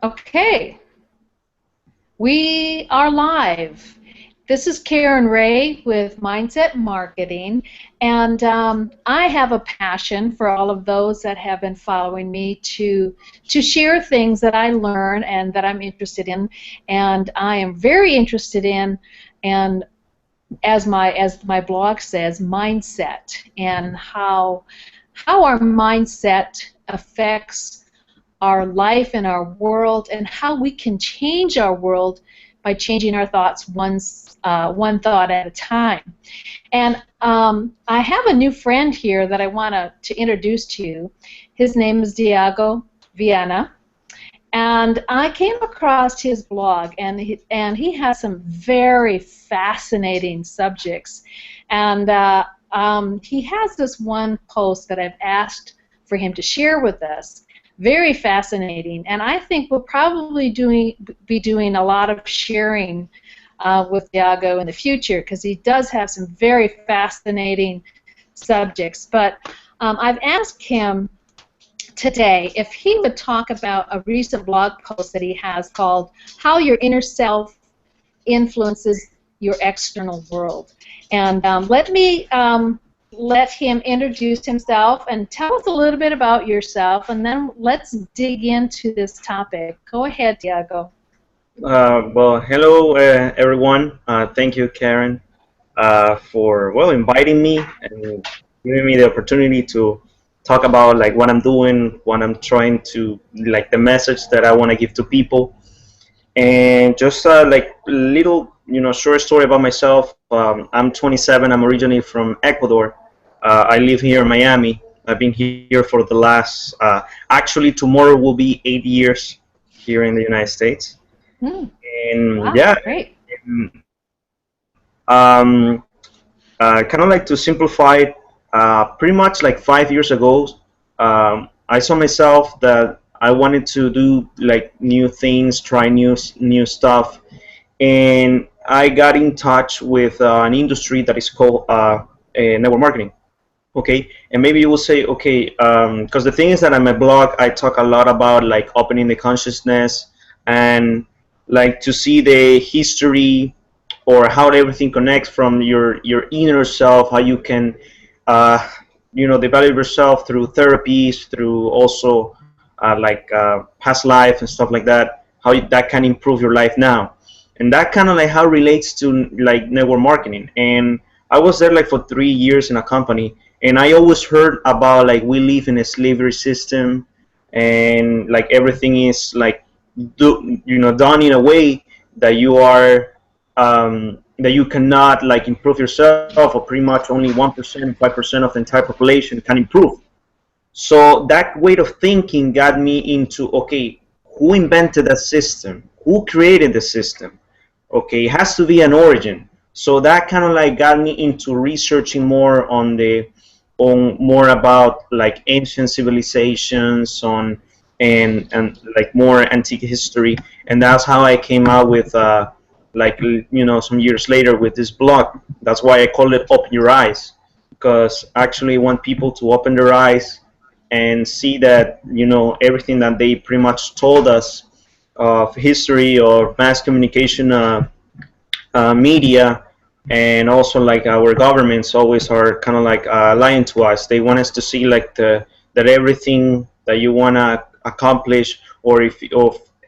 Okay, we are live. This is Karen Ray with Mindset Marketing, and I have a passion for all of those that have been following me to share things that I learn and that I'm interested in, and I am very interested in, and as my blog says, mindset, and how our mindset affects our life and our world, and how we can change our world by changing our thoughts one thought at a time. And I have a new friend here that I want to introduce to you. His name is Diego Villena, and I came across his blog, and he has some very fascinating subjects. And he has this one post that I've asked for him to share with us. Very fascinating, and I think we'll probably be doing a lot of sharing with Diego in the future, because he does have some very fascinating subjects. But I've asked him today if he would talk about a recent blog post that he has called "How Your Inner Self Influences Your External World." And let him introduce himself and tell us a little bit about yourself, and then let's dig into this topic. Go ahead, Diego. Well, hello everyone. Thank you, Karen, for inviting me and giving me the opportunity to talk about like what I'm doing, what I'm trying to like the message that I want to give to people, and just like little short story about myself. I'm 27. I'm originally from Ecuador. I live here in Miami. I've been here for the last actually tomorrow will be 8 years here in the United States. And wow, yeah, great. Kind of like to simplify it, pretty much like 5 years ago, I saw myself that I wanted to do like new things, try new stuff, and I got in touch with an industry that is called network marketing. Okay, and maybe you will say, okay, because the thing is that on my blog I talk a lot about like opening the consciousness and like to see the history or how everything connects from your inner self, how you can develop yourself through therapies, through also past life and stuff like that, how that can improve your life now. And that kind of like how it relates to like network marketing. And I was there like for 3 years in a company, and I always heard about like we live in a slavery system, and like everything is like done in a way that you are that you cannot like improve yourself, or pretty much only 1%, 5% of the entire population can improve. So that way of thinking got me into, okay, who invented the system? Who created the system? Okay, it has to be an origin. So that kind of like got me into researching more on more about like ancient civilizations and like more antique history, and that's how I came out with some years later with this blog. That's why I call it Open Your Eyes, because actually I want people to open their eyes and see that everything that they pretty much told us of history or mass communication media, and also like our governments always are kind of like lying to us. They want us to see like that everything that you want to accomplish, or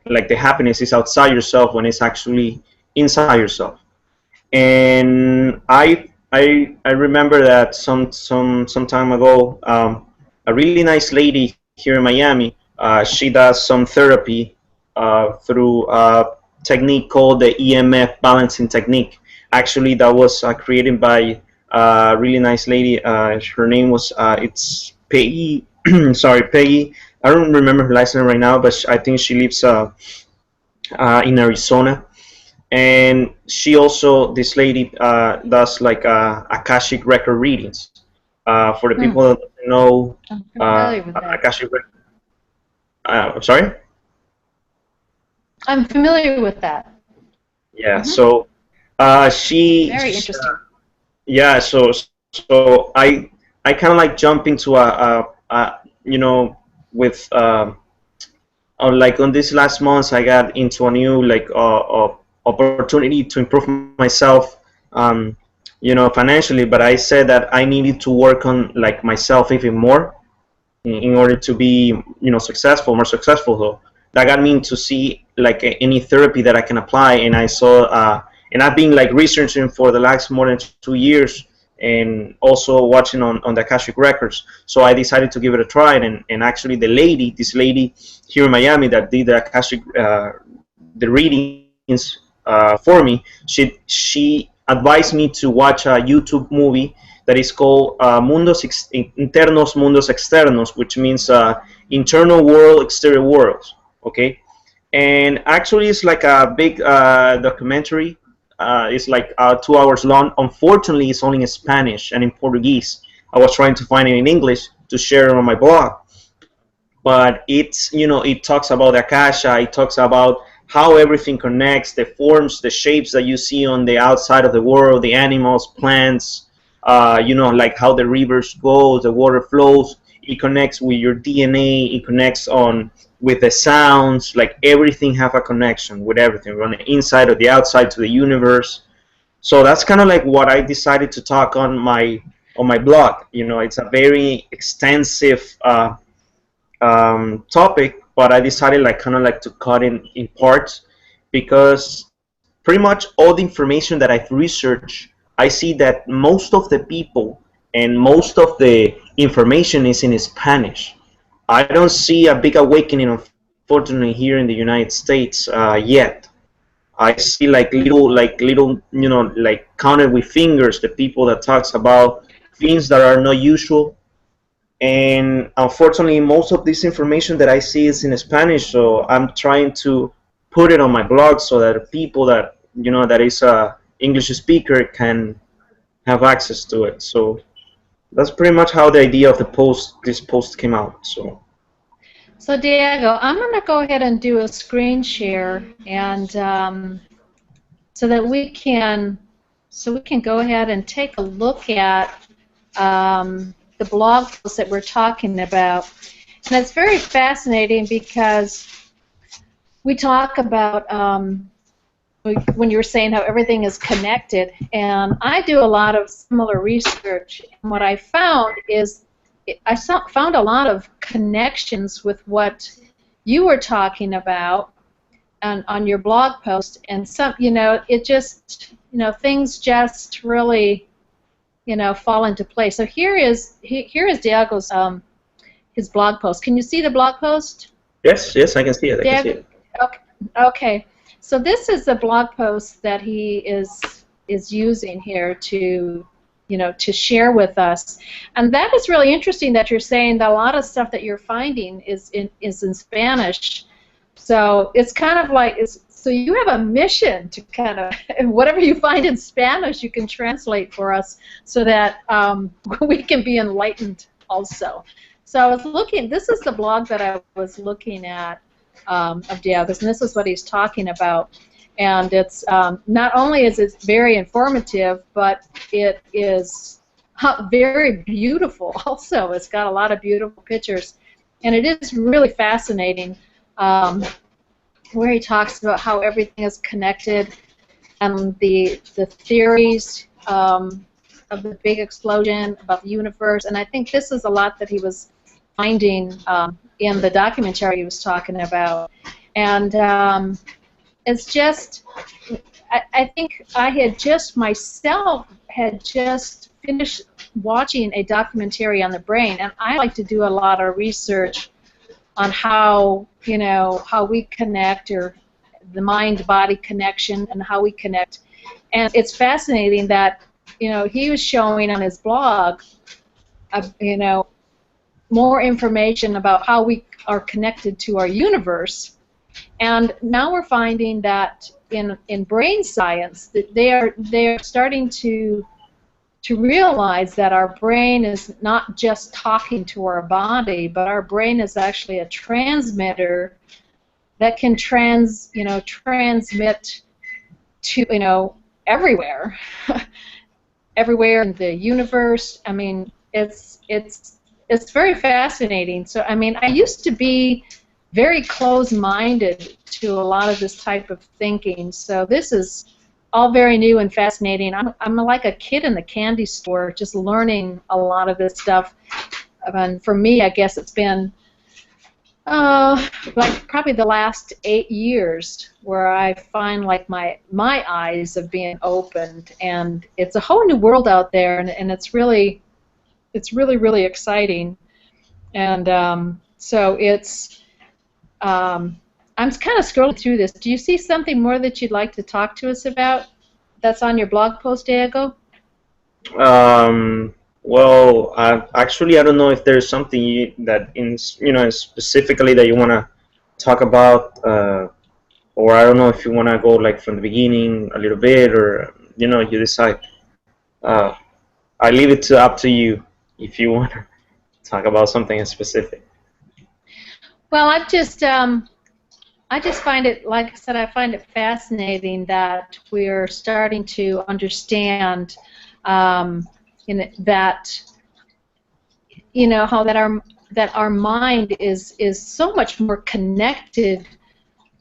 like the happiness is outside yourself when it's actually inside yourself. And I remember that some time ago, a really nice lady here in Miami, she does some therapy through a technique called the EMF balancing technique. Actually, that was created by a really nice lady. Her name was it's Peggy. Sorry, Peggy. I don't remember her last name right now, but I think she lives in Arizona. And she also, this lady, does like Akashic record readings. For the people that don't know, I'm familiar with that. Akashic record. I'm sorry. I'm familiar with that. Yeah. So she. Very interesting. Yeah. So I kind of like jump into you know, with like on these last months, I got into a new like opportunity to improve myself, financially. But I said that I needed to work on like myself even more in order to be, more successful. So that got me to see like any therapy that I can apply, and I saw, and I've been like researching for the last more than 2 years, and also watching on the Akashic records. So I decided to give it a try, and actually this lady here in Miami that did the Akashic, the readings for me, she advised me to watch a YouTube movie that is called Internos Mundos Externos, which means internal world, exterior worlds. Okay, and actually it's like a big documentary. It's like 2 hours long. Unfortunately, it's only in Spanish and in Portuguese. I was trying to find it in English to share it on my blog, but it's, it talks about akasha. It talks about how everything connects, the forms, the shapes that you see on the outside of the world, the animals, plants, like how the rivers go, the water flows. It connects with your DNA. It connects on with the sounds. Like everything have a connection with everything, from the inside or the outside to the universe. So that's kind of like what I decided to talk on my blog. It's a very extensive topic, but I decided like kind of like to cut in parts, because pretty much all the information that I've researched, I see that most of the people and most of the information is in Spanish. I don't see a big awakening, unfortunately, here in the United States yet. I see like little, like counted with fingers, the people that talks about things that are not usual. And unfortunately, most of this information that I see is in Spanish, so I'm trying to put it on my blog so that people that, that is a English speaker can have access to it. So that's pretty much how the idea of this post came out. So Diego, I'm going to go ahead and do a screen share, and so we can go ahead and take a look at the blog post that we're talking about. And it's very fascinating because we talk about, when you were saying how everything is connected, and I do a lot of similar research, and what I found is found a lot of connections with what you were talking about on your blog post, and some, it just, things just really, fall into place. So here is Diego's his blog post. Can you see the blog post? Yes, I can see it. I can see it. Okay. So this is the blog post that he is using here to, to share with us, and that is really interesting that you're saying that a lot of stuff that you're finding is in Spanish. So it's kind of like so you have a mission to kind of, whatever you find in Spanish, you can translate for us so that we can be enlightened also. So I was looking. This is the blog that I was looking at of Diego's, and this is what he's talking about. And it's not only is it very informative, but it is very beautiful also. It's got a lot of beautiful pictures, and it is really fascinating where he talks about how everything is connected and the theories of the big explosion, about the universe. And I think this is a lot that he was finding in the documentary he was talking about. And it's just, I think I had just myself had just finished watching a documentary on the brain, and I like to do a lot of research on how, how we connect, or the mind-body connection, and how we connect. And it's fascinating that, he was showing on his blog, more information about how we are connected to our universe. And now we're finding that in brain science that they are starting to realize that our brain is not just talking to our body, but our brain is actually a transmitter that can transmit to everywhere, everywhere in the universe. I mean, it's it's very fascinating. So, I mean, I used to be very closed-minded to a lot of this type of thinking. So this is all very new and fascinating. I'm like a kid in the candy store, just learning a lot of this stuff. And for me, I guess it's been like probably the last 8 years where I find like my eyes have been opened, and it's a whole new world out there, and it's really really exciting. And so it's I'm kind of scrolling through this. Do you see something more that you'd like to talk to us about that's on your blog post, Diego? Well, actually, I don't know if there's something that specifically that you want to talk about, or I don't know if you want to go like from the beginning a little bit, or you decide. Uh, I leave it up to you if you want to talk about something specific. Well, I just find it, like I said, I find it fascinating that we're starting to understand that how that our mind is so much more connected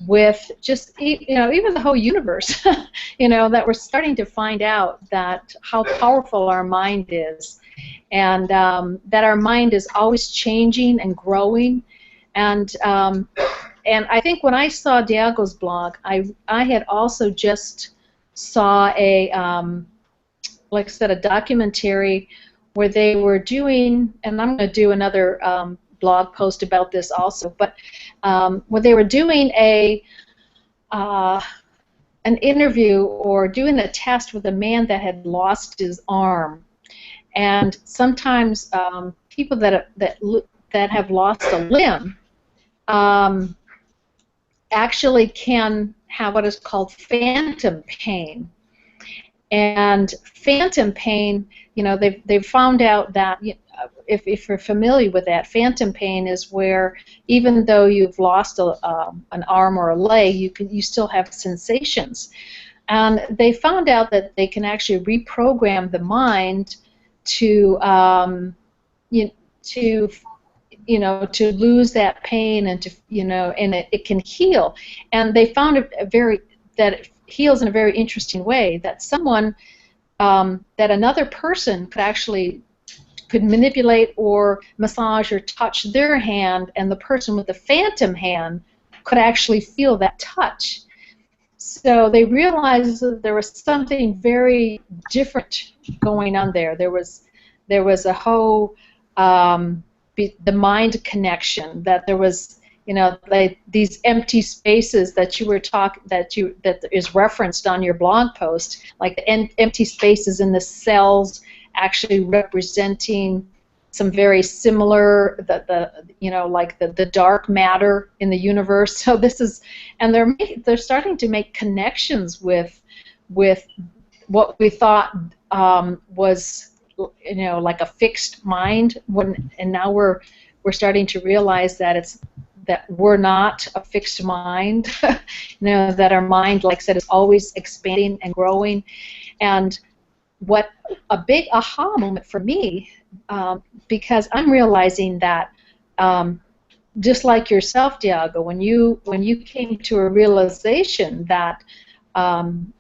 with just even the whole universe. That we're starting to find out that how powerful our mind is, and that our mind is always changing and growing. And I think when I saw Diego's blog, I had also just saw like I said, a documentary where they were doing, and I'm going to do another blog post about this also, but where they were doing an interview or doing a test with a man that had lost his arm. And sometimes people that have lost a limb actually can have what is called phantom pain. And phantom pain, they've found out that if you're familiar with that, phantom pain is where even though you've lost an arm or a leg, you still have sensations. And they found out that they can actually reprogram the mind to to lose that pain, and and it can heal. And they found that it heals in a very interesting way, that someone that another person could manipulate or massage or touch their hand, and the person with the phantom hand could actually feel that touch. So they realized that there was something very different going on there. There was a whole the mind connection, that there was like these empty spaces that you were that is referenced on your blog post, like the empty spaces in the cells actually representing some very similar like the dark matter in the universe. So this is, and they're starting to make connections with what we thought was like a fixed mind, and now we're starting to realize that we're not a fixed mind. That our mind, like I said, is always expanding and growing. And what a big aha moment for me, because I'm realizing that just like yourself, Diego, when you came to a realization that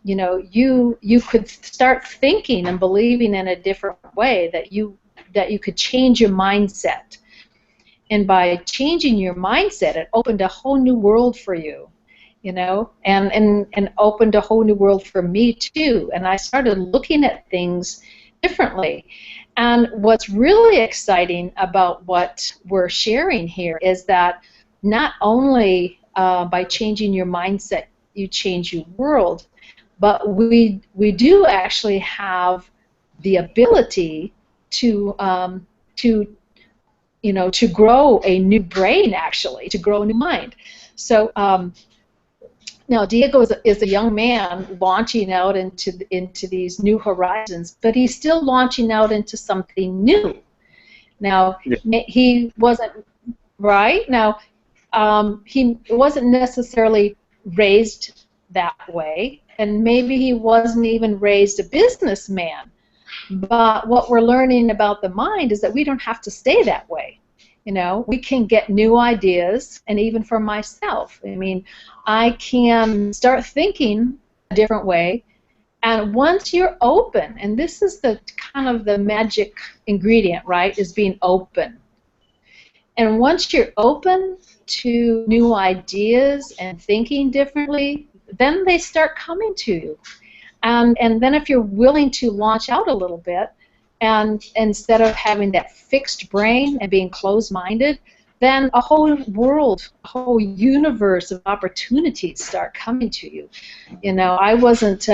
you could start thinking and believing in a different way, that you could change your mindset. And by changing your mindset, it opened a whole new world for you, and opened a whole new world for me too. And I started looking at things differently. And what's really exciting about what we're sharing here is that not only by changing your mindset you change your world, but we do actually have the ability to grow a new brain, actually, to grow a new mind. So now Diego is a young man launching out into these new horizons, but he's still launching out into something new. Now, yeah. He wasn't right now. He wasn't necessarily raised that way, and maybe he wasn't even raised a businessman. But what we're learning about the mind is that we don't have to stay that way. You know, we can get new ideas, and even for myself, I mean, I can start thinking a different way. And once you're open, and this is the kind of the magic ingredient, right, is being open. And once you're open to new ideas and thinking differently, then they start coming to you. And then if you're willing to launch out a little bit, and instead of having that fixed brain and being closed-minded, then a whole world, a whole universe of opportunities start coming to you. You know, I wasn't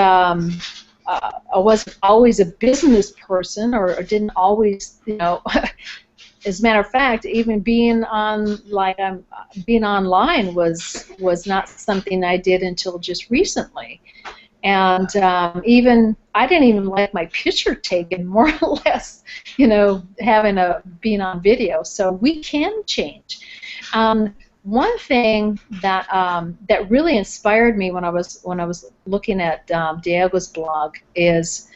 always a business person, or didn't always, you know. As a matter of fact, even being on, like, being online was not something I did until just recently. And even I didn't even like my picture taken, more or less, you know, being on video. So we can change. One thing that that really inspired me when I was looking at Diego's blog is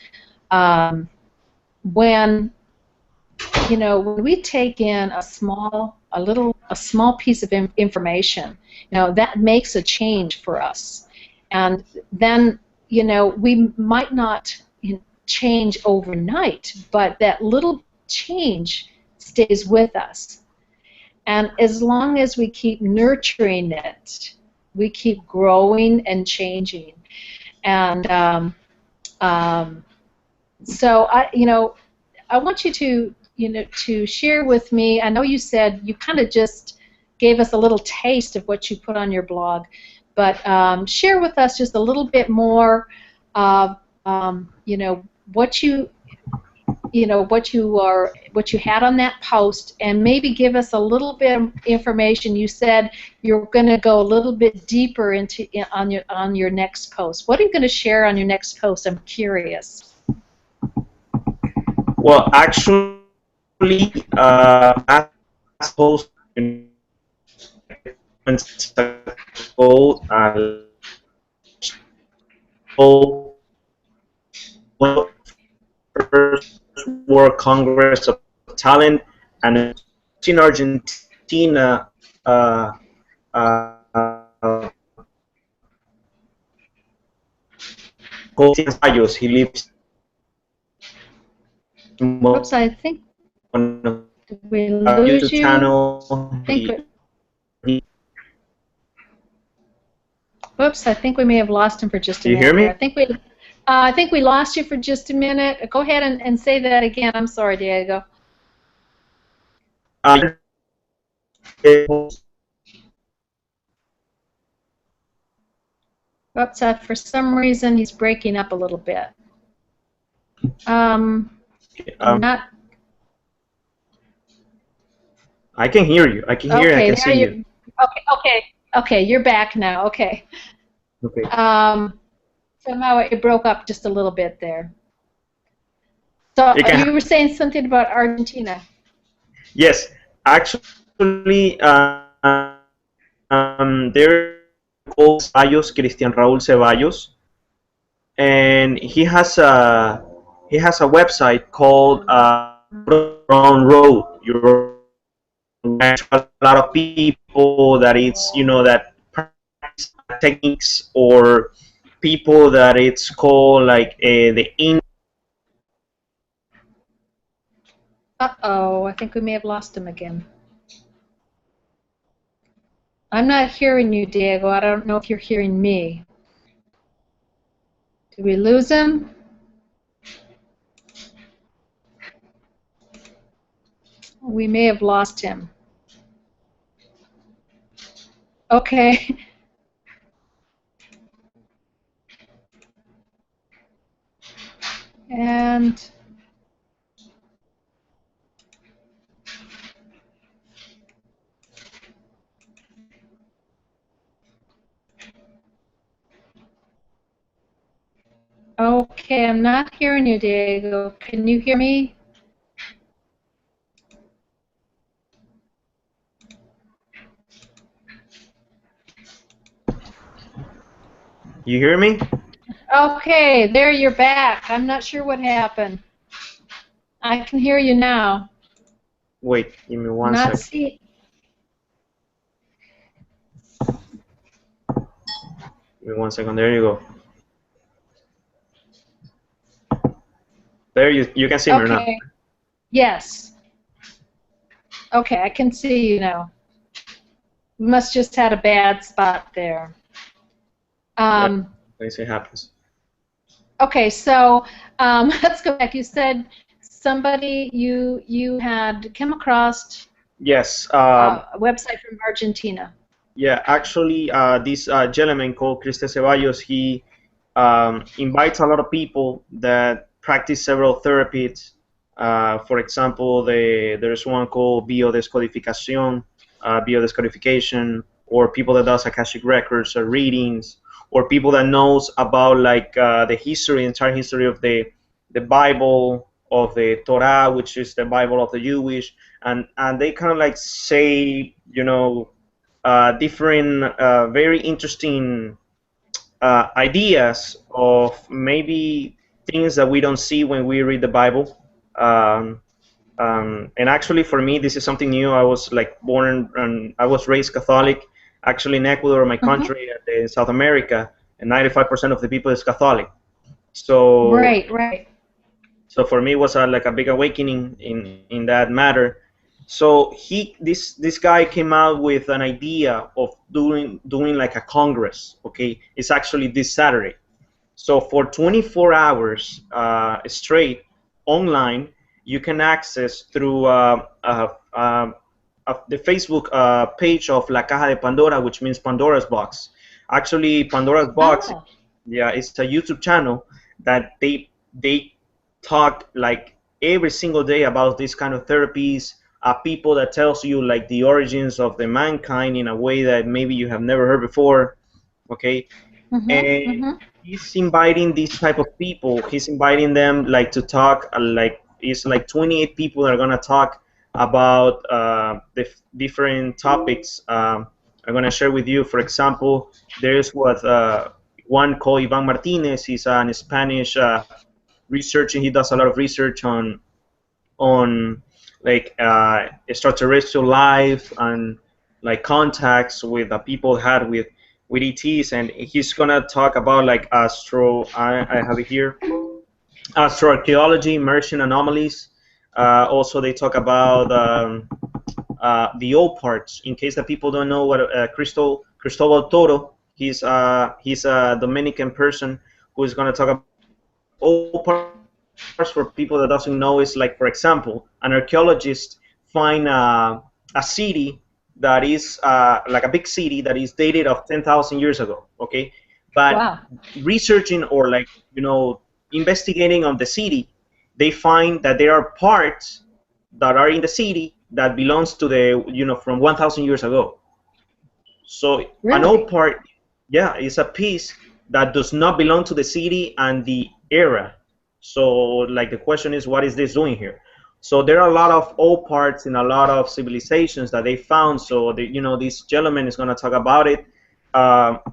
when, you know, when we take in a small piece of information, you know, that makes a change for us. And then, you know, we might not, you know, change overnight, but that little change stays with us. And as long as we keep nurturing it, we keep growing and changing. And so you know, I want you to, you know, to share with me. I know you said you kind of just gave us a little taste of what you put on your blog, but share with us just a little bit more of, you know, what you had on that post, and maybe give us a little bit of information. You said you're going to go a little bit deeper into on your next post. What are you going to share on your next post? I'm curious. Well, actually, last post ago, first World Congress of Talent, and in Argentina, he lives in Oops, I think we lose YouTube you. channel. Whoops, I think we may have lost him for just a minute. You hear me? I think we lost you for just a minute. Go ahead and say that again. I'm sorry, Diego. Oops, for some reason he's breaking up a little bit. Not. I can hear you. I can hear you. I can see you. Okay. You're back now. Okay. Okay. Somehow it broke up just a little bit there. So you were saying something about Argentina. Yes, actually, they're called Ceballos, Cristian Raúl Ceballos, and he has a website called Wrong Road. You're a lot of people that it's, you know, that techniques, or people that it's called like the in. Uh-oh, I think we may have lost him again. I'm not hearing you, Diego. I don't know if you're hearing me. Did we lose him? We may have lost him. Okay. And okay, I'm not hearing you, Diego. Can you hear me? You hear me? Okay, there you're back. I'm not sure what happened. I can hear you now. Wait, give me one Not second. see. Give me 1 second. There you go. There you can see me now. Okay. Yes. Okay, I can see you now. We must just had a bad spot there. Yeah, it happens. Okay, so let's go back. You said somebody you had come across Yes. a website from Argentina. Yeah, actually, this gentleman called Cristian Ceballos, he invites a lot of people that practice several therapies. For example, there's one called biodescodification, or people that does Akashic records or readings, or people that knows about like the history, entire history of the Bible, of the Torah, which is the Bible of the Jewish, and they kind of like say, different, very interesting ideas of maybe things that we don't see when we read the Bible. Um, and actually, for me, this is something new. I was like born and I was raised Catholic. Actually, in Ecuador, my Mm-hmm. country, in South America, and 95% of the people is Catholic. So, Right, right. so for me, it was like a big awakening in that matter. So this guy came out with an idea of doing like a congress. Okay, it's actually this Saturday. So for 24 hours straight online, you can access through the Facebook page of La Caja de Pandora, which means Pandora's Box. Actually, Pandora's Box, Oh, yeah, it's a YouTube channel that they talk like every single day about this kind of therapies. People that tells you like the origins of the mankind in a way that maybe you have never heard before. Okay, mm-hmm, and mm-hmm. he's inviting these type of people. He's inviting them like to talk, like it's like 28 people that are gonna talk about the different topics. I'm gonna share with you. For example, there's one called Ivan Martinez. He's an Spanish researcher. He does a lot of research on like extraterrestrial life and like contacts with the people had with ETs, and he's gonna talk about like I have it here, astroarchaeology, Martian anomalies. Also, they talk about the old parts. In case that people don't know what Cristobal Toro, he's a Dominican person who is gonna talk about old parts. For people that doesn't know, is like, for example, an archaeologist find a city that is like a big city that is dated of 10,000 years ago. Okay, but Wow. researching or like investigating on the city, they find that there are parts that are in the city that belongs to the from 1,000 years ago. So an old Really? part, yeah, is a piece that does not belong to the city and the era. So like the question is, what is this doing here? So there are a lot of old parts in a lot of civilizations that they found. So this gentleman is going to talk about it.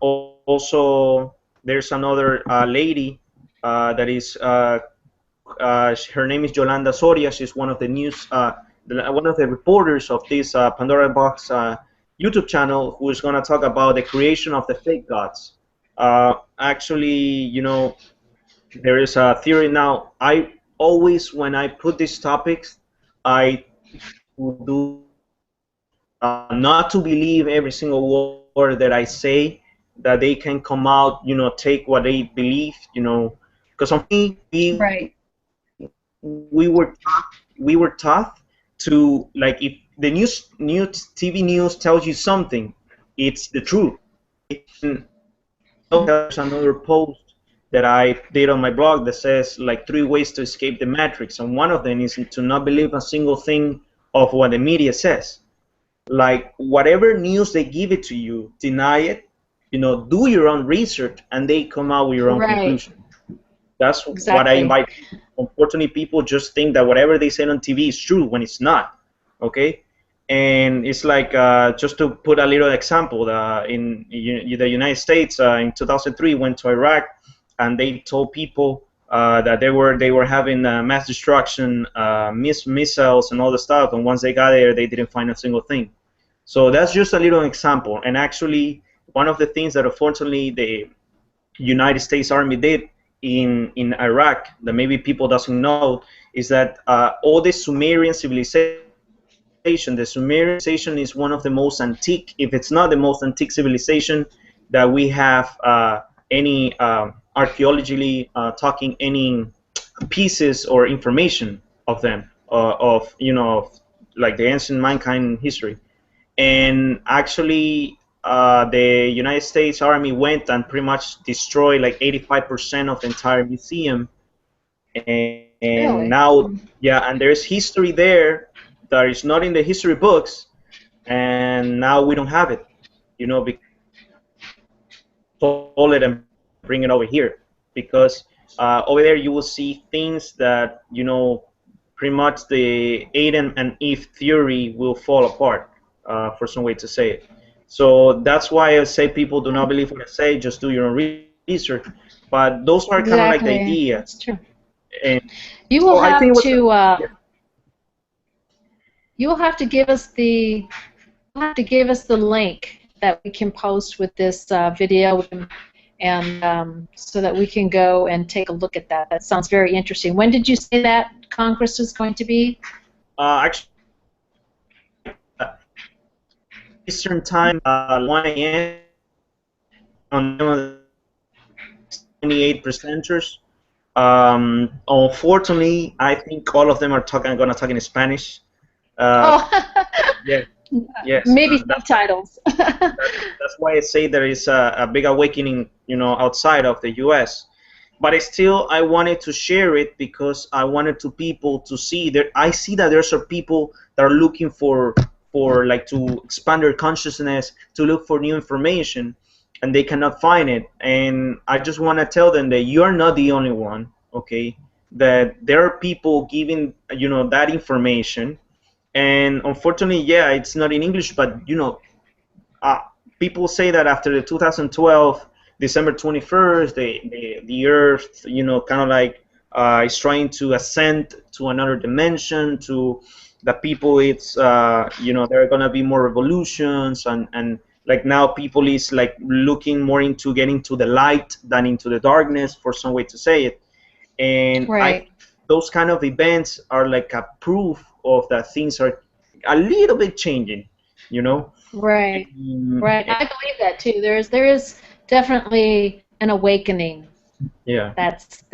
Also, there's another lady that is her name is Yolanda Soria. She's one of the one of the reporters of this Pandora Box YouTube channel, who is going to talk about the creation of the fake gods. Actually, there is a theory now. I always, when I put these topics, I to do my best not to believe every single word that I say, that they can come out, take what they believe, because unfortunately Right. we were taught to, like, if the TV news tells you something, it's the truth. And there's another post that I did on my blog that says like 3 ways to escape the matrix, and one of them is to not believe a single thing of what the media says. Like whatever news they give it to you, deny it. Do your own research, and they come out with your own Right. conclusion. That's what I Exactly. invite people. Unfortunately, people just think that whatever they say on TV is true when it's not. Okay, and it's like just to put a little example, the United States in 2003 went to Iraq, and they told people that they were having mass destruction, missiles, and all the stuff. And once they got there, they didn't find a single thing. So that's just a little example. And actually, one of the things that unfortunately the United States Army did in Iraq that maybe people doesn't know is that all the Sumerian civilization, the Sumerian civilization is one of the most antique, if it's not the most antique civilization that we have any archaeologically talking any pieces or information of them of like the ancient mankind history. And actually the United States Army went and pretty much destroyed like 85% of the entire museum. And Really? now, yeah, and there's history there that is not in the history books, and now we don't have it, because stole it and bring it over here. Because over there you will see things that, pretty much the Adam and Eve theory will fall apart, for some way to say it. So that's why I say people do not believe what I say, just do your own research. But those are kind of like the Exactly. ideas. That's true. And You so will I think have what's to yeah. you will have to give us the link that we can post with this video, and so that we can go and take a look at that. That sounds very interesting. When did you say that Congress is going to be? Actually, Eastern time, 1 a.m. on the 28 presenters. Unfortunately, I think all of them are gonna talk in Spanish. Uh, Oh, yeah, yes, maybe that's subtitles. that's why I say there is a big awakening, outside of the U.S. But still, I wanted to share it because I wanted to people to see that I see that there's some people that are looking for like to expand their consciousness, to look for new information, and they cannot find it. And I just want to tell them that you are not the only one, okay? That there are people giving that information, and unfortunately, yeah, it's not in English, but uh, people say that after the 2012 December 21st, the Earth, kind of like is trying to ascend to another dimension. To the people, it's there are gonna be more revolutions, and like now people is like looking more into getting to the light than into the darkness, for some way to say it. And I Right. think those kind of events are like a proof of that things are a little bit changing, you know. Right. Mm, Right. I believe that too. There is definitely an awakening yeah. that's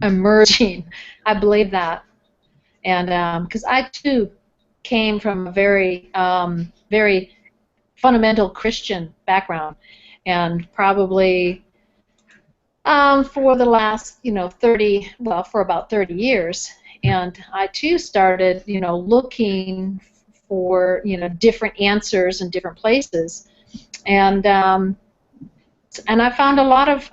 emerging. I believe that. And because I too came from a very fundamental Christian background, and probably for the last 30, well, for about 30 years, and I too started looking for different answers in different places, and I found a lot of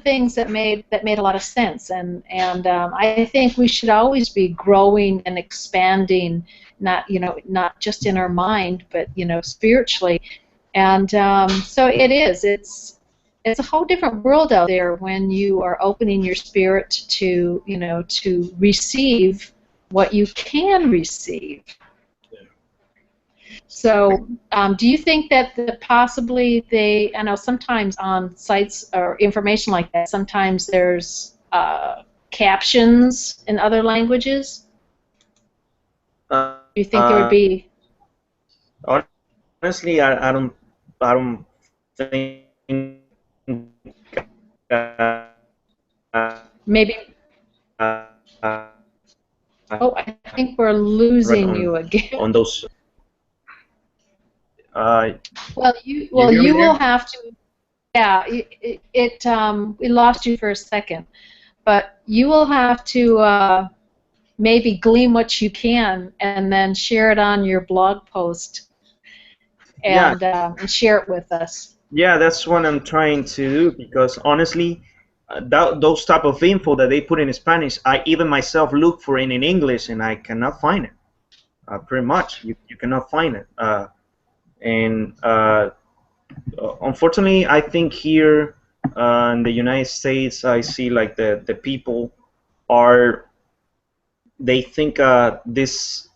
things that made a lot of sense, and I think we should always be growing and expanding, not just in our mind, but spiritually. And so it's a whole different world out there when you are opening your spirit to receive what you can receive. So, do you think that possibly I know sometimes on sites or information like that, sometimes there's captions in other languages? Do you think there would Uh, be honestly, I don't think maybe? uh, Oh, I think we're run losing you again. on those. Uh, Well, you you well hear me you will there? have to. Yeah, we lost you for a second, but you will have to maybe glean what you can and then share it on your blog post Yeah, and share it with us. yeah, that's what I'm trying to do because honestly, those type of info that they put in Spanish, I even myself look for it in English and I cannot find it. Pretty much, you cannot find it. And unfortunately, I think here. In the United States, I see like the people are they think this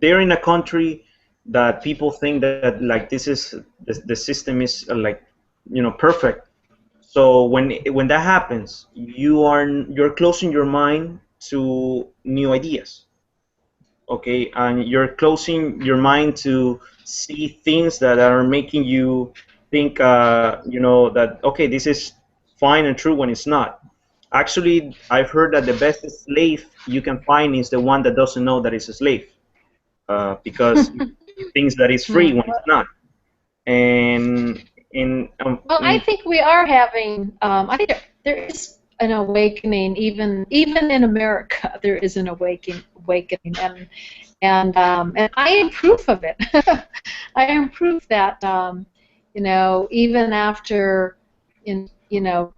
they're in a country that people think that like this is the system is like perfect. So when that happens, you're closing your mind to new ideas, okay, and you're closing your mind to see things that are making you think, that okay, this is fine and true when it's not. Actually, I've heard that the best slave you can find is the one that doesn't know that it's a slave, because he thinks that it's free Hmm. when it's not. And in Well, I think we are having. I think there is an awakening, even in America. There is an awakening, and I am proof of it. I am proof that even after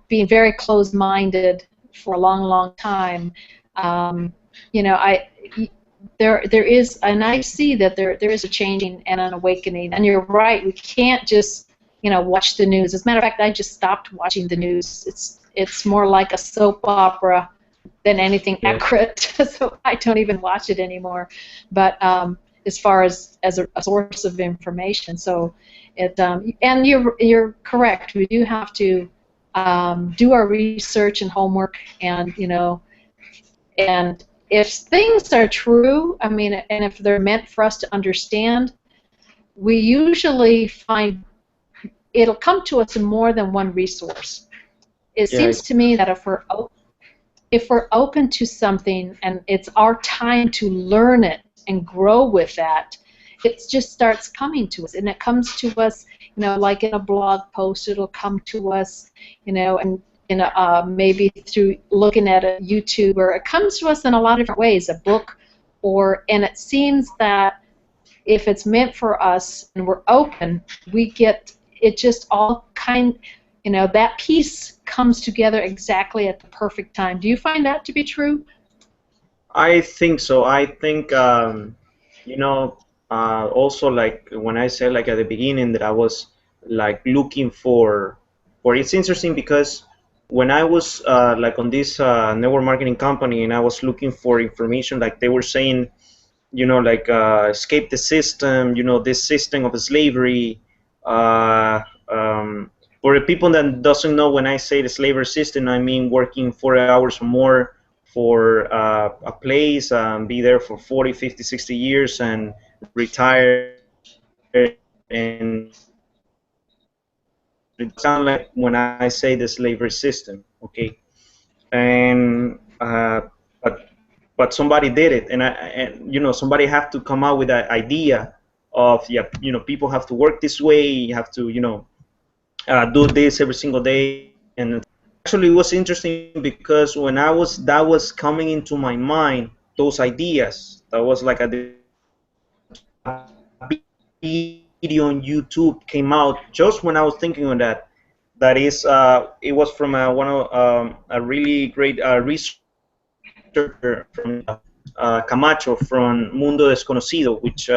being very closed-minded for a long, long time, I there is, and I see that there is a changing and an awakening. And you're right, we can't just watch the news. As a matter of fact, I just stopped watching the news. It's more like a soap opera than anything yeah, accurate, so I don't even watch it anymore. But as far as a source of information, so and you're correct. We do have to do our research and homework, and if things are true, I mean, and if they're meant for us to understand, we usually find it'll come to us in more than one resource. It yeah, seems to me that if we're open to something and it's our time to learn it and grow with that, it just starts coming to us, and it comes to us, like in a blog post, it'll come to us, and maybe through looking at a YouTuber. It comes to us in a lot of different ways, a book, and it seems that if it's meant for us and we're open, we get it just all that piece comes together exactly at the perfect time. Do you find that to be true? I think so. I think you know also like when I said like at the beginning that I was like looking for it's interesting because when I was like on this network marketing company and I was looking for information, like they were saying, like escape the system, this system of slavery. Uh, for the people that doesn't know, when I say the slavery system, I mean working 4 hours or more for a place, be there for 40, 50, 60 years and retire and it's kind of like when I say the slavery system, okay? And but somebody did it, and somebody have to come out with that idea of, yeah, people have to work this way, you have to do this every single day. And actually it was interesting because when that was coming into my mind, those ideas, that was like a video on YouTube came out just when I was thinking on that. That is it was from a really great researcher from Camacho from Mundo Desconocido, which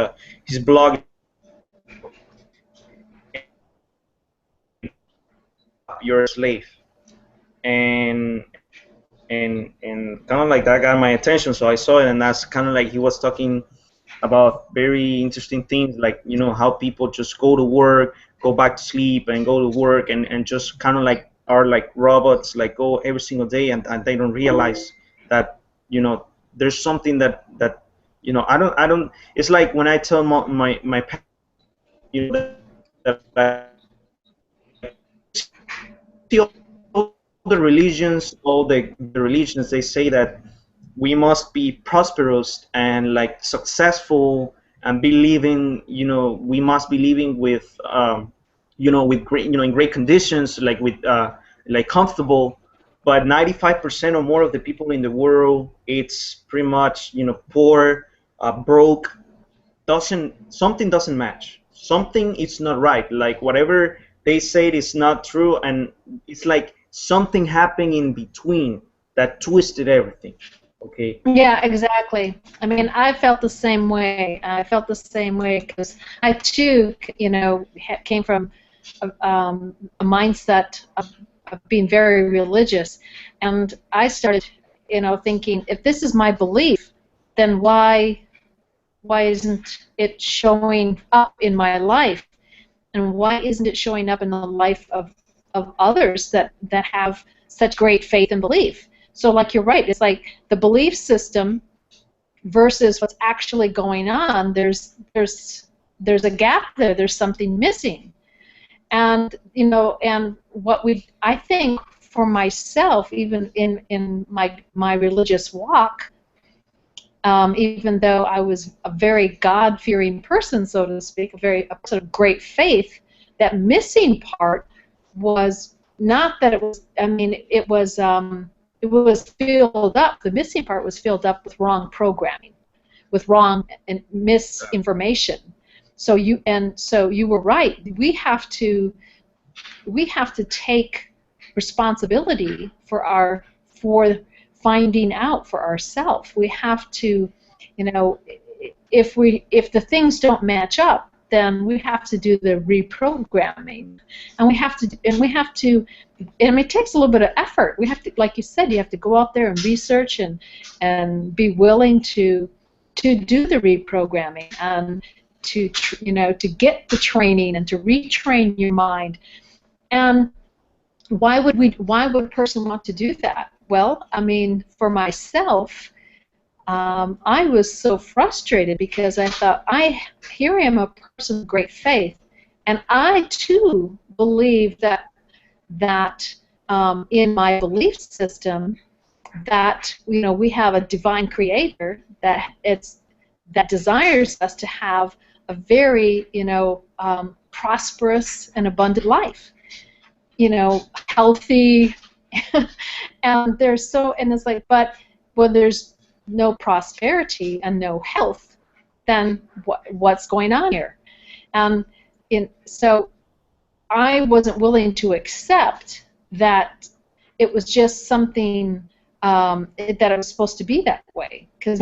his blog is called Pandoras Box. And when you open that up, you're a slave. And kind of like that got my attention, so I saw it, and that's kind of like he was talking about very interesting things, like how people just go to work, go back to sleep, and go to work, and just kind of like are like robots, like go every single day, and they don't realize that there's something that I don't. It's like when I tell my parents that you see all the religions, all the religions, they say that we must be prosperous and like successful and be living, we must be living with with great, in great conditions, like with like comfortable. But 95% or more of the people in the world, it's pretty much poor, broke. Doesn't Something doesn't match, something is not right, like whatever they said is not true, and it's like something happened in between that twisted everything, okay. Yeah, exactly. I mean, I felt the same way. I felt the same way because I too, came from a mindset being very religious, and I started, thinking, if this is my belief, then why isn't it showing up in my life, and why isn't it showing up in the life of others that have such great faith and belief? So, like, you're right, it's like the belief system versus what's actually going on. There's a gap there. There's something missing. And and I think for myself, even in my religious walk, even though I was a very God-fearing person, so to speak, a person of great faith, that missing part was not that it was. I mean, it was filled up. The missing part was filled up with wrong programming, with wrong and misinformation. So you were right. We have to take responsibility for finding out for ourselves. We have to, if the things don't match up, then we have to do the reprogramming, and we have to, and it takes a little bit of effort. We have to, like you said, you have to go out there and research and be willing to do the reprogramming and to get the training and to retrain your mind. And why would a person want to do that? Well, I mean, for myself, I was so frustrated because I thought, here I am, a person of great faith, and I too believe that in my belief system that we have a divine creator that desires us to have a very prosperous and abundant life, healthy, and it's like, but when there's no prosperity and no health, then what's going on here? And so I wasn't willing to accept that it was just something that it was supposed to be that way, because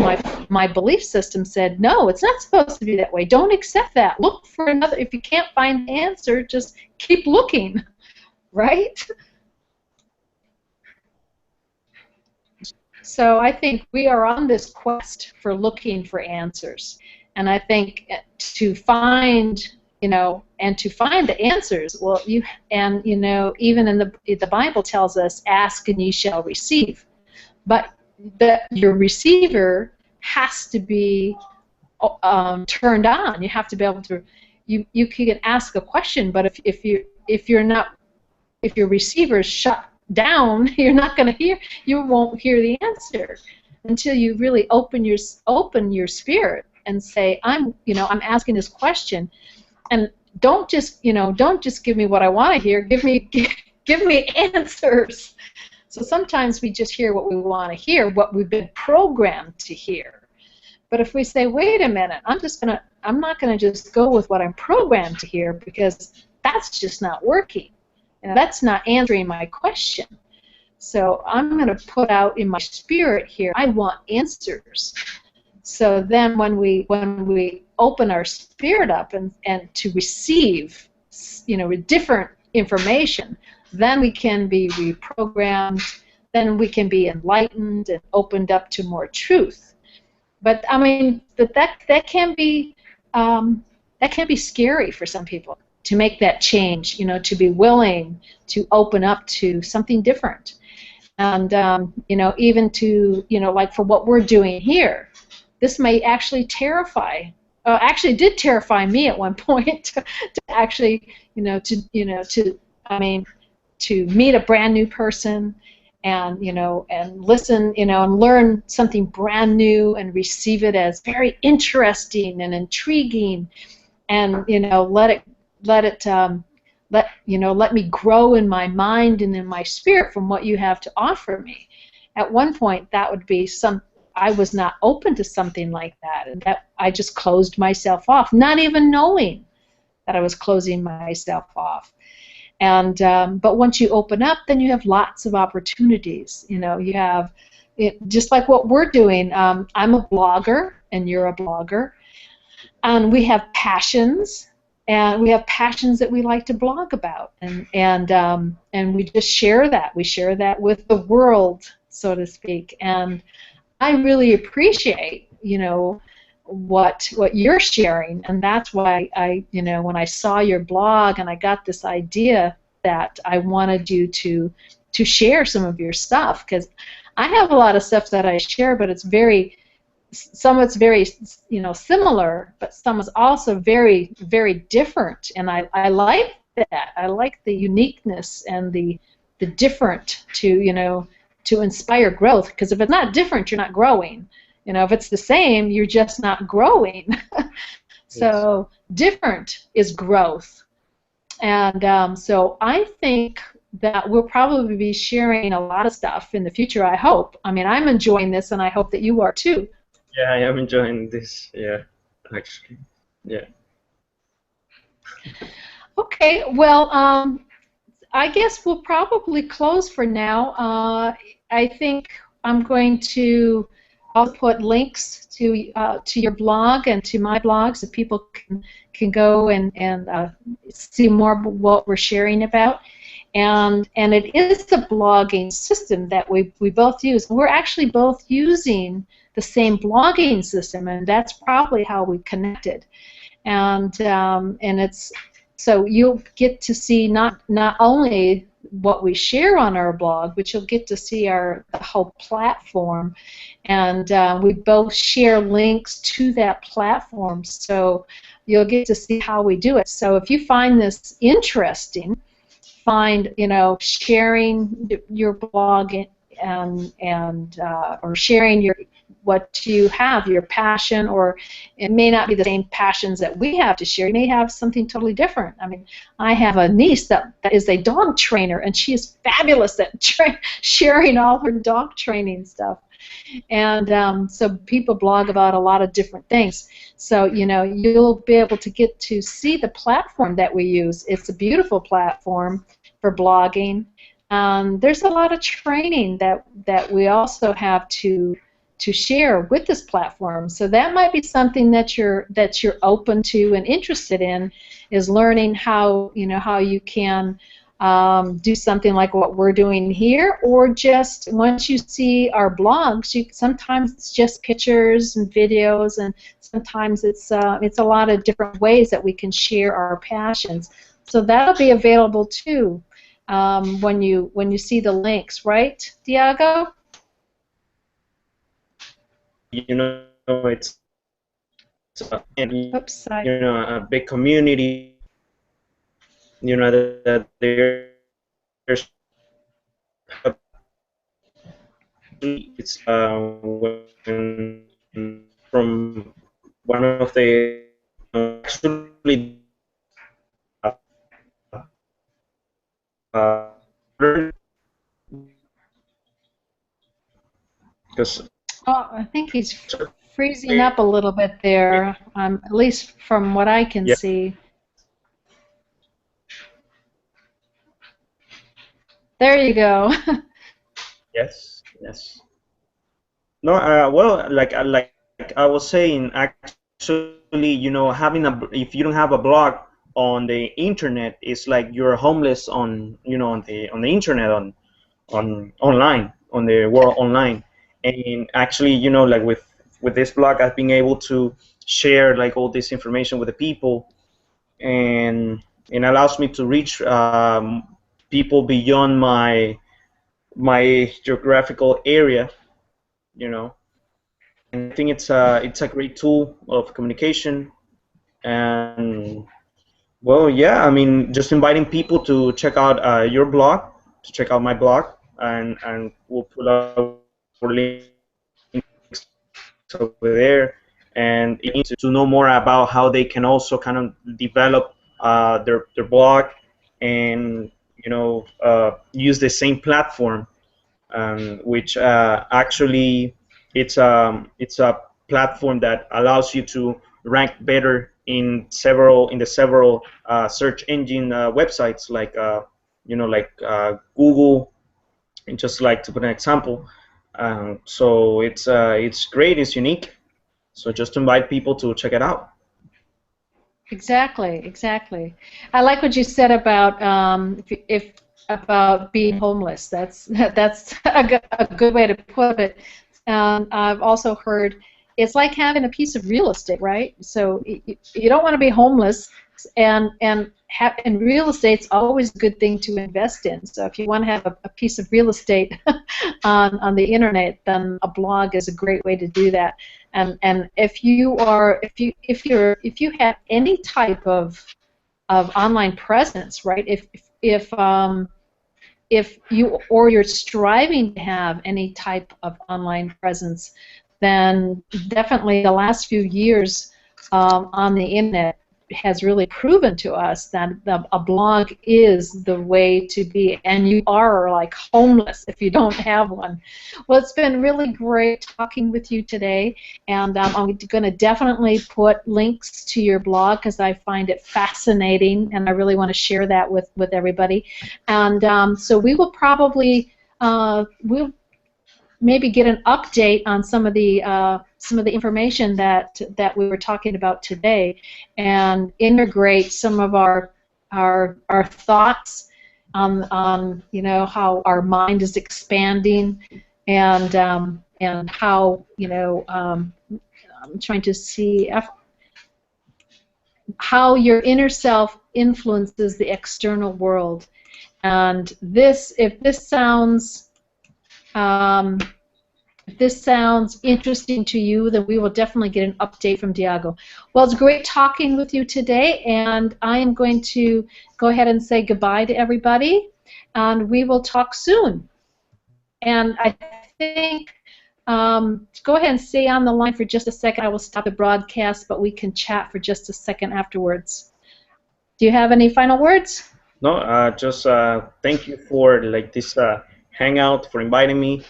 my belief system said, no, it's not supposed to be that way. Don't accept that. Look for another. If you can't find the answer, just keep looking, right? So I think we are on this quest for looking for answers, and I think to find the answers, well, even in the Bible tells us, ask and ye shall receive. But your receiver has to be turned on. You have to be able to. You can ask a question, but if your receiver is shut down, you're not going to hear. You won't hear the answer until you really open your spirit and say, I'm asking this question, and don't just give me what I want to hear. Give me answers. So sometimes we just hear what we want to hear, what we've been programmed to hear. But if we say, wait a minute, I'm not gonna just go with what I'm programmed to hear, because that's just not working. That's not answering my question. So I'm gonna put out in my spirit here, I want answers. So then when we open our spirit up and to receive different information, then we can be reprogrammed, then we can be enlightened and opened up to more truth. But I mean, that can be scary for some people to make that change, to be willing to open up to something different. And even to like for what we're doing here, this may actually actually did terrify me at one point to actually to meet a brand new person and and listen and learn something brand new and receive it as very interesting and intriguing, and let me grow in my mind and in my spirit from what you have to offer me. At one point that would be I was not open to something like that, and that I just closed myself off, not even knowing that I was closing myself off. And but once you open up, then you have lots of opportunities. You have just like what we're doing. I'm a blogger, and you're a blogger, and we have passions, and we have passions that we like to blog about, and we just share that. We share that with the world, so to speak. And I really appreciate, what you're sharing, and that's why when I saw your blog and I got this idea that I wanted you to share some of your stuff, because I have a lot of stuff that I share, but some of it's very similar, but some is also very, very different, and I like that. I like the uniqueness and the different to inspire growth, because if it's not different, you're not growing. If it's the same, you're just not growing. So different is growth. And so I think that we'll probably be sharing a lot of stuff in the future, I hope. I mean, I'm enjoying this, and I hope that you are too. Yeah, I am enjoying this. Yeah, actually. Yeah. Okay, well, I guess we'll probably close for now. I think I'm going to also put links to your blog and to my blog, so people can go and see more of what we're sharing about. And it is a blogging system that we both use. We're actually both using the same blogging system, and that's probably how we connected. And it's so you'll get to see not only what we share on our blog, but you'll get to see the whole platform, and we both share links to that platform, so you'll get to see how we do it. So if you find this interesting, sharing your blog or sharing what you have, your passion, or it may not be the same passions that we have to share. You may have something totally different. I mean, I have a niece that is a dog trainer, and she is fabulous at sharing all her dog training stuff. And so people blog about a lot of different things. So, you'll be able to get to see the platform that we use. It's a beautiful platform for blogging. There's a lot of training that we also have to share with this platform. So that might be something that you're open to and interested in, is learning how you can do something like what we're doing here, or just once you see our blogs, sometimes it's just pictures and videos, and sometimes it's a lot of different ways that we can share our passions. So that'll be available too when you see the links, right, Diego? It's Oops, a big community. That there's it's when from one of the actually uh, because I think he's freezing up a little bit there, at least from what I can see. There you go. Yes. No, well, like I was saying, actually, if you don't have a blog on the internet, it's like you're homeless on on the internet, on online, on the world online. And actually, like with this blog, I've been able to share like all this information with the people, and it allows me to reach people beyond my geographical area, and I think it's a great tool of communication. And well, yeah, I mean, just inviting people to check out your blog, to check out my blog, and we'll put our links over there, and to know more about how they can also kind of develop their blog, and use the same platform, which actually it's a platform that allows you to rank better in the several search engine websites, like Google, and just like to put an example. So it's great, it's unique. So just invite people to check it out. Exactly, exactly. I like what you said about if about being homeless. That's that's a good way to put it. I've also heard it's like having a piece of real estate, right? So you don't want to be homeless, and real estate's always a good thing to invest in. So if you want to have a piece of real estate on the internet, then a blog is a great way to do that. And if you are if you have any type of online presence, right? If you or you're striving to have any type of online presence, then definitely the last few years on the internet has really proven to us that a blog is the way to be, and you are like homeless if you don't have one. Well, it's been really great talking with you today, and I'm going to definitely put links to your blog because I find it fascinating, and I really want to share that with everybody. And so we will probably we'll maybe get an update on some of the information that we were talking about today, and integrate some of our thoughts on how our mind is expanding, and how I'm trying to see how your inner self influences the external world. And if this sounds interesting to you, then we will definitely get an update from Diego. Well, it's great talking with you today, and I am going to go ahead and say goodbye to everybody, and we will talk soon. And I think, go ahead and stay on the line for just a second. I will stop the broadcast, but we can chat for just a second afterwards. Do you have any final words? No, just thank you for like this hangout, for inviting me.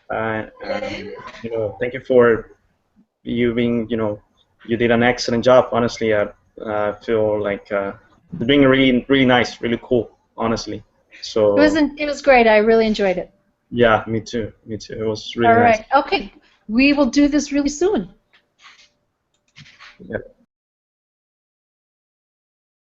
Thank you for you being, you did an excellent job. Honestly, I feel like it's being really, really nice, really cool. Honestly, so It was great. I really enjoyed it. yeah, me too, me too. It was really All nice. right. Okay. We will do this really soon. Yeah.